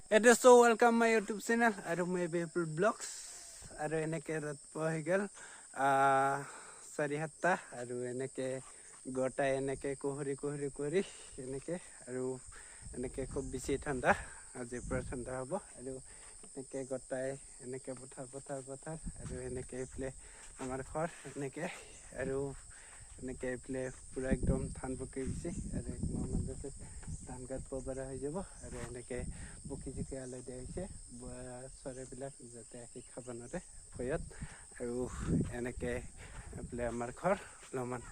It is so welcome my YouTube channel আৰু my people vlogs আৰু এনেকে ৰাতিপুৱা হৈ গ'ল 4:30 আৰু এনেকে গোটাই এনেকে কুহুৰি কৰি এনেকে আৰু এনেকে খুব বেছি ঠাণ্ডা আজি পুৰা ঠাণ্ডা হ'ব আৰু এনেকে গোটাই এনেকে পথাৰ আৰু এনেকে ইফালে আমাৰ ঘৰ এনেকে আৰু এনেকে ইফালে পুৰা একদম ধান পকি গৈছে আৰু একমাহ মাজতে ধান কাটিব পৰা হৈ যাব আৰু এনেকে পকি আলাই দিয়া হৈছে চৰাইবিলাক যাতে আহি খাব নোৱাৰে ভয়ত আৰু এনেকে এইফালে আমাৰ ঘৰ অলপমান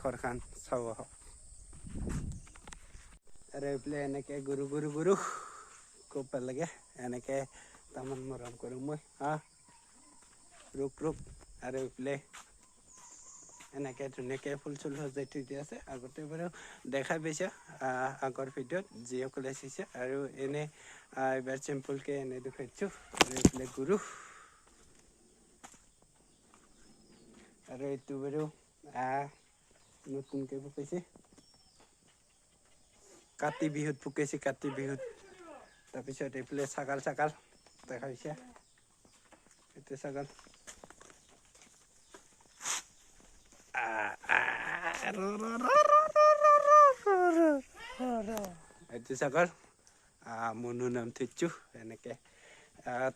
ঘৰখন চাব আহক আৰু এইফালে এনেকে গৰু খুব ভাল লাগে এনেকে তামান মৰম কৰোঁ মই ৰুক আৰু এইফালে এনেকে ধুনীয়াকে ফুল চুল সজাই থৈ দিয়া আছে আগতে বাৰু দেখাই পাইছে আগৰ ভিডিঅ'ত যিসকলে চাইছে আৰু এনে এইবাৰ চিম্পলকে এনে দেখাইছোঁ আৰু এইফালে গৰু আৰু এইটো বাৰু নতুনকে পকাইছে কাতি বিহুত পকাইছে কাতি বিহুত তাৰপিছত এইফালে ছাগাল দেখা পাইছে এইটো ছাগাল এইটো ছাগল মুনু নাম থৈছোঁ এনেকে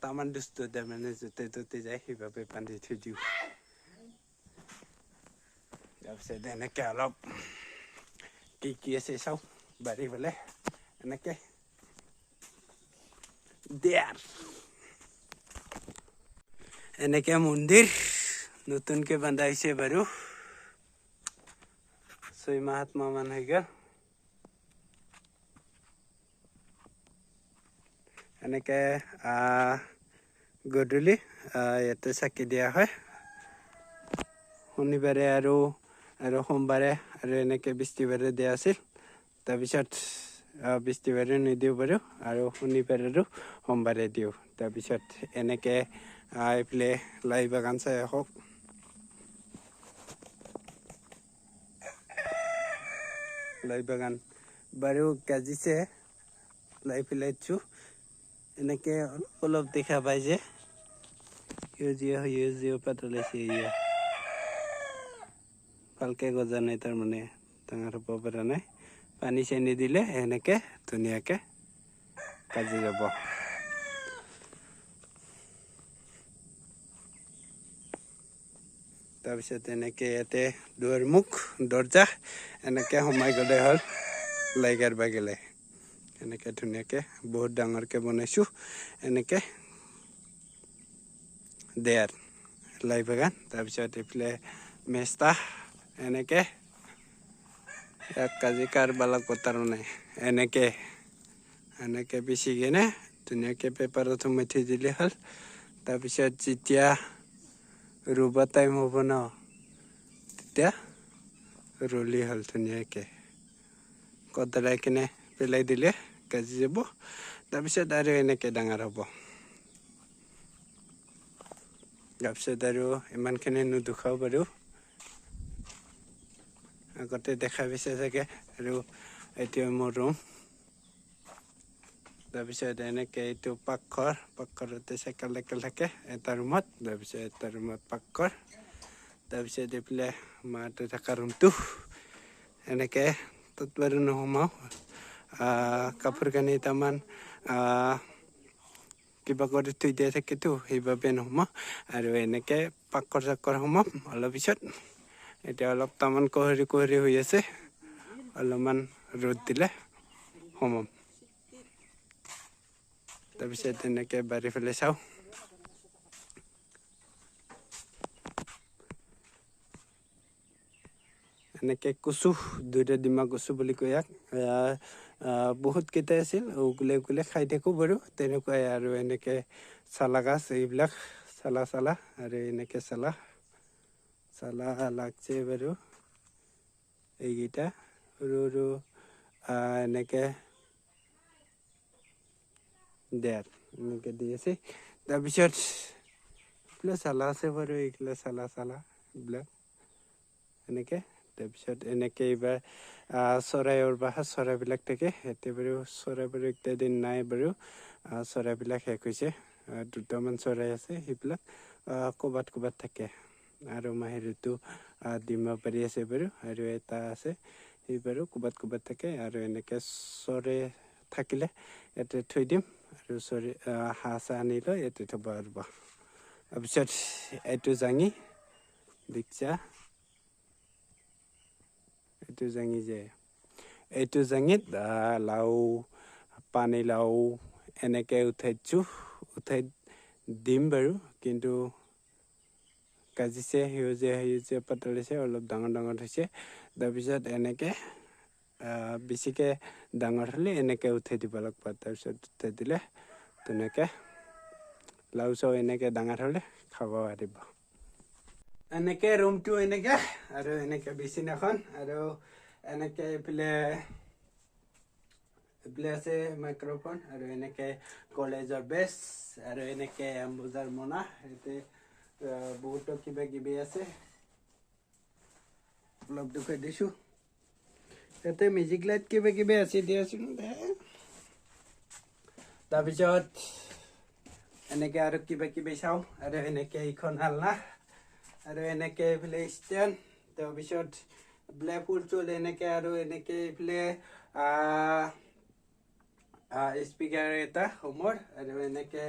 তামান দুষ্ট তাৰমানে য'তে ত'তে যায় সেইবাবে বান্ধি থৈ দিওঁ তাৰপিছত এনেকে অলপ কি আছে চাওঁ বাঢ়ি পেলে এনেকে দেয়াৰ এনেকে মন্দিৰ নতুনকে বান্ধা হৈছে বাৰু 6-7 মাহ মান হৈ গ'ল এনেকে গধূলি ইয়াতে চাকি দিয়া হয় শনিবাৰে আৰু সোমবাৰে আৰু এনেকে বৃহস্পতিবাৰে দিয়া আছিল তাৰপিছত বৃহস্পতিবাৰে নিদিওঁ বাৰু আৰু শনিবাৰে আৰু সোমবাৰে দিওঁ তাৰপিছত এনেকে এইফালে লাই বাগান চাই আহক লাই বাগান বাৰু গাজিছে লাই পেলাইছোঁ এনেকে অলপ দেখা পাই যে সেউজীয়া পাত ওলাইছে ভালকে গজা নাই তাৰমানে ডাঙৰ হ'ব পৰা নাই পানী চানী দিলে এনেকে ধুনীয়াকে গাজি যাব তাৰপিছত এনেকে ইয়াতে দুৱাৰ দৰ্জা এনেকে সোমাই গ'লে হ'ল লাইগাৰ বাগিলে এনেকে ধুনীয়াকে বহুত ডাঙৰকে বনাইছোঁ এনেকে দেয়াৰ লাই বাগান তাৰপিছত এইফালে মেষ্টা এনেকে এক কাজি কাৰবালাক পতাৰ নাই এনেকে পিচি কিনে ধুনীয়াকে পেপাৰত সোমাই থৈ দিলে হ'ল তাৰপিছত যেতিয়া ৰুব টাইম হ'ব ন তেতিয়া ৰুলি হ'ল ধুনীয়াকে কতৰাই কিনে পেলাই দিলে গাজি যাব তাৰপিছত আৰু এনেকে ডাঙৰ হ'ব তাৰপিছত আৰু ইমানখিনি নুদুখাও বাৰু আগতে দেখা পাইছে চাগে আৰু এতিয়া মোৰ ৰুম তাৰপিছত এনেকে এইটো পাকঘৰতে চাইকেল থাকে এটা ৰুমত তাৰপিছত এটা ৰুমত পাকঘৰ তাৰপিছত এইফালে মাহঁতে থকা ৰুমটো এনেকে তাত বাৰু নোসোমাওঁ কাপোৰ কানি তামান কিবা কৰি থৈ দিয়া থাকেতো সেইবাবে নোসোমাওঁ আৰু এনেকে পাকঘৰ সোমাম অলপ পিছত এতিয়া অলপ তামান কুহুৰি হৈ আছে অলপমান ৰ'দ দিলে সোমাম তাৰপিছত এনেকে বাঢ়ি পেলাই চাওঁ এনেকে কচু দুইটা ডিমা কচু বুলি কয় ইয়াক বহুত কেইটা আছিল উগুলে খাই থাকোঁ বাৰু তেনেকুৱাই আৰু এনেকে চালা গাছ এইবিলাক চালা আৰু এনেকে চালা লাগছে বাৰু এইকেইটা সৰু এনেকে দেৰ এনেকে দি আছে তাৰপিছত এইফালে চালা আছে বাৰু এইফালে চালা এইবিলাক এনেকে তাৰপিছত এনেকে এইবাৰ চৰাইৰ বাসা চৰাইবিলাক থাকে ইয়াতে বাৰু চৰাই বাৰু একটা দিন নাই বাৰু চৰাইবিলাক শেষ হৈছে 2টামান চৰাই আছে সেইবিলাক ক'ৰবাত থাকে আৰু মাহিৰটো ডিম পাৰি আছে বাৰু আৰু এটা আছে সেই বাৰু ক'ৰবাত থাকে আৰু এনেকৈ চৰাই থাকিলে ইয়াতে থৈ দিম আৰু হাঁহ চাহ আনি লৈ ইয়াতে থ'ব পাৰিব তাৰপিছত এইটো জাঙি দেখিছা এইটো জাঙি যায় এইটো জাঙিত লাও পানীলাও এনেকৈ উঠাই দিম বাৰু কিন্তু কাজিছে সেউজীয়া পাতলিছে অলপ ডাঙৰ হৈছে তাৰপিছত এনেকৈ বেছিকৈ ডাঙৰ হ'লে এনেকৈ উঠাই দিব লাগিব তাৰপিছত উঠাই দিলে তেনেকৈ লাও চাও এনেকৈ ডাঙৰ হ'লে খাব পাৰিব এনেকৈ ৰুমটো এনেকৈ আৰু এনেকৈ বিচনাখন আৰু এনেকৈ এইফালে আছে মাইক্ৰফোন আৰু এনেকৈ কলেজৰ বেছ আৰু এনেকৈ এম্বুজাৰ মোনা ইয়াতে বহুতো কিবা কিবি আছে অলপ দেখুৱাই দিছোঁ ইয়াতে মিউজিক লাইট কিবা কিবি আছে দিয়াচোন তাৰপিছত এনেকৈ আৰু কিবা কিবি চাওঁ আৰু এনেকৈ এইখন আলনা আৰু এনেকৈ এইফালে ষ্টেণ্ড তাৰপিছত এইফালে ফুল চুল এনেকৈ আৰু এনেকৈ এইফালে স্পীকাৰ এটা হোমৰ আৰু এনেকৈ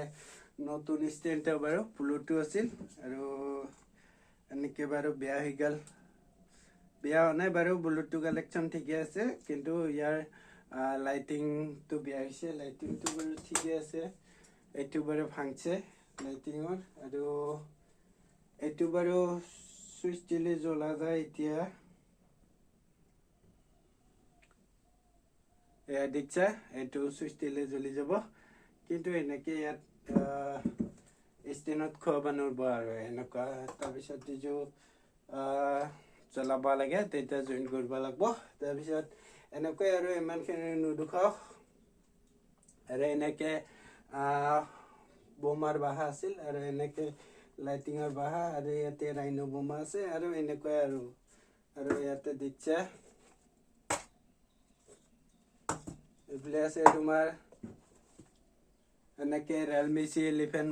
নতুন ষ্টেণ্ড বাৰু ব্লুটুথ আছিল আৰু এনেকৈ বাৰু বেয়া হৈ গ'ল বেয়া হোৱা নাই বাৰু ব্লুটুথ কালেকশ্যন ঠিকে আছে কিন্তু ইয়াৰ লাইটিংটো বেয়া হৈছে লাইটিংটো বাৰু ঠিকে আছে এইটো বাৰু ভাঙছে লাইটিঙৰ আৰু এইটো বাৰু চুইচ দিলে জ্বলা যায় এতিয়া এয়া দেখিছা এইটো চুইচ দিলে জ্বলি যাব কিন্তু এনেকৈ ইয়াত ষ্টেণ্ডত খুৱাব নোৱাৰিব আৰু এনেকুৱা তাৰপিছত যিটো জ্বলাব লাগে তেতিয়া জইন কৰিব লাগিব তাৰপিছত এনেকৈ আৰু ইমানখিনি নুদুখাও আৰু এনেকৈ বোমাৰ বাঁহ আছিল আৰু এনেকৈ লাইটিঙৰ বাঁহ আৰু ইয়াতে ৰাইনো বোমা আছে আৰু এনেকুৱাই আৰু ইয়াতে দেখিছা এইফালে আছে তোমাৰ এনেকৈ ৰিয়েলমি C11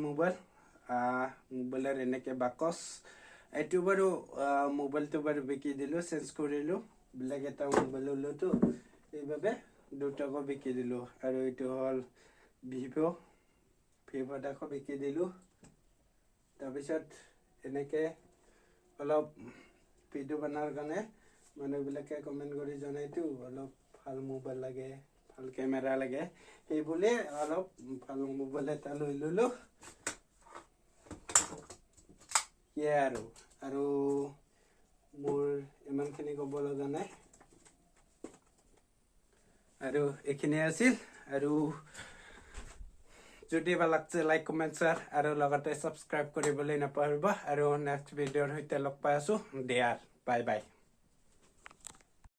মোবাইলৰ এনেকৈ বাকচ এইটো বাৰু মোবাইলটো বাৰু বিকি দিলোঁ চেঞ্জ কৰিলোঁ বেলেগ এটা মোবাইল ল'লোতো সেইবাবে দুটাকো বিকি দিলোঁ আৰু এইটো হ'ল ভিভ'টাকো বিকি দিলোঁ তাৰপিছত এনেকৈ অলপ ভিডিঅ' বনোৱাৰ কাৰণে মানুহবিলাকে কমেণ্ট কৰি জনাইতো অলপ ভাল মোবাইল লাগে ভাল কেমেৰা লাগে সেইবুলি অলপ ভাল মোবাইল এটা লৈ ল'লোঁ সেয়াই আৰু মোৰ ইমানখিনি ক'ব লগা নাই আৰু এইখিনিয়ে আছিল আৰু যদি ভাল লাগছে লাইক কমেণ্ট শ্বেয়াৰ আৰু লগতে ছাবস্ক্ৰাইব কৰিবলৈ নাপাহৰিব আৰু নেক্সট ভিডিঅ'ৰ সৈতে লগ পাই আছোঁ দিয়া বাই বাই